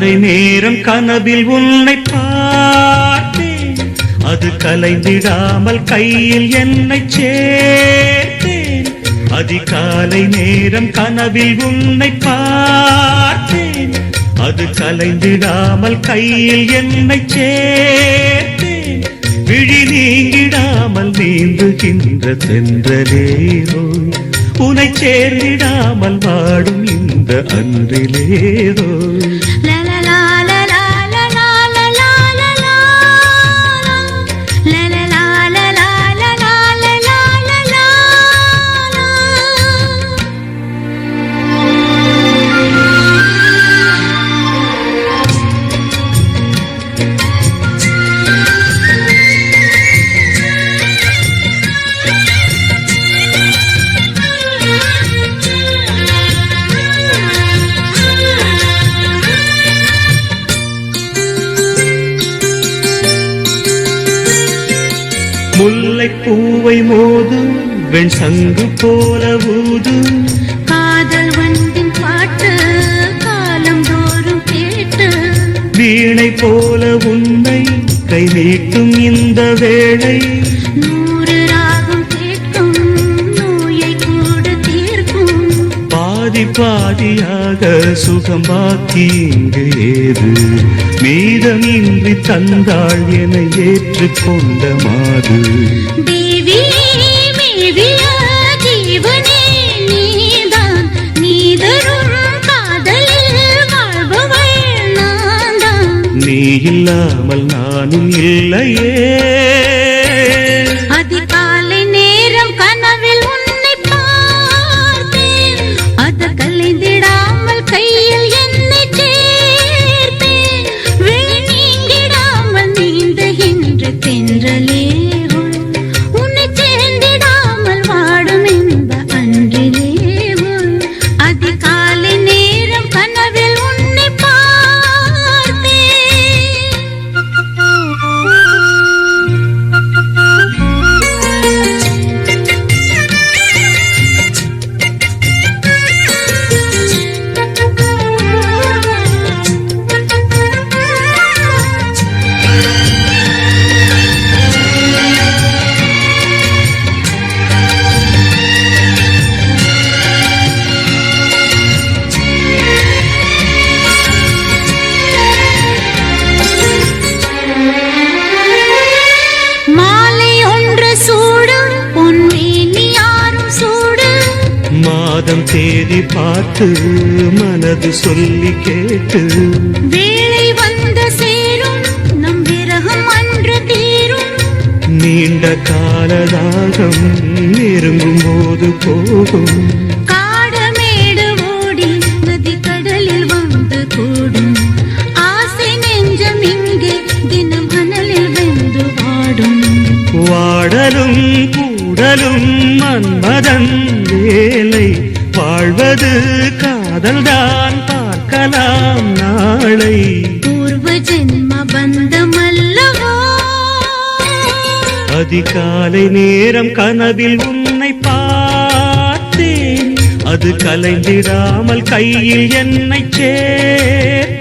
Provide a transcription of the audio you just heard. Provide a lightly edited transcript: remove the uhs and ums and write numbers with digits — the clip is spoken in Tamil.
காலை நேரம் கனவில் உன்னை பார்த்தேன், அது கலைந்திடாமல் கையில் என்னை சேர்த்தேன். அதிகாலை நேரம் கனவில் உன்னை பார்த்தேன், அது கலைந்திடாமல் கையில் என்னை சேர்த்தேன். விழி நீங்கிடாமல் நீந்துகின்ற தென்றலேரோ, உனை சேர்ந்திடாமல் வாடும் இந்த அன்றிலேரோ. முல்லை பூவை மோது வெண் சங்கு போல ஊது, காதல் வண்டின் பாட்டு காலம் தோறும் கேட்டு, வீணை போல உன்னை கை நீட்டும் இந்த வேளை, நூறு ராகம் கேட்கும் நோயை கூட தீர்க்கும். பாதி பாதியாக சுகம் பாக்கி இங்கு ஏது, மீதமின்றி தந்தாள் என ஏற்றுக்கொண்ட மாது. தேவி மேவிய ஜீவனே நீதான், நீதரும் காதலில் வாழ்பவள் நான்தான். நீ இல்லாமல் நானும் இல்லையே. அதிகாலை நேரம் கனவில் உன்னை பார்த்தேன், அது கலைந்திடாமல் கையில் என்னை சேர்த்தேன். விழி நீங்கிடாமல் நீந்துகின்ற தென்றலேவோ, உன்னை சேர்ந்திடாமல் வாடும் இந்த அன்றிலேவோ. அதிகாலை நேரம் கனவில் உன்னை பார்த்தேன். மாதம் தேதி பார்த்து மனது சொல்லி கேட்டு, வேளை வந்து சேரும் நம் விரகம் அன்று தீரும். நீண்ட காலதாகம் நெருங்கும் போது போகும், காடமேடு ஓடி நதி கடலில் வந்து கூடும். ஆசை நெஞ்சம் இங்கே தினம் அனலில் வெந்து வாடும். வாடலும் கூடலும் மன்மதன் வேலை, வாழ்வது காதல்தான் பார்க்கலாம் நாளை. பூர்வ ஜென்ம பந்தமல்லவோ. அதிகாலை நேரம் கனவில் உன்னை பார்த்தேன், அது கலைந்திடாமல் கையில் என்னை சேர்த்தேன்.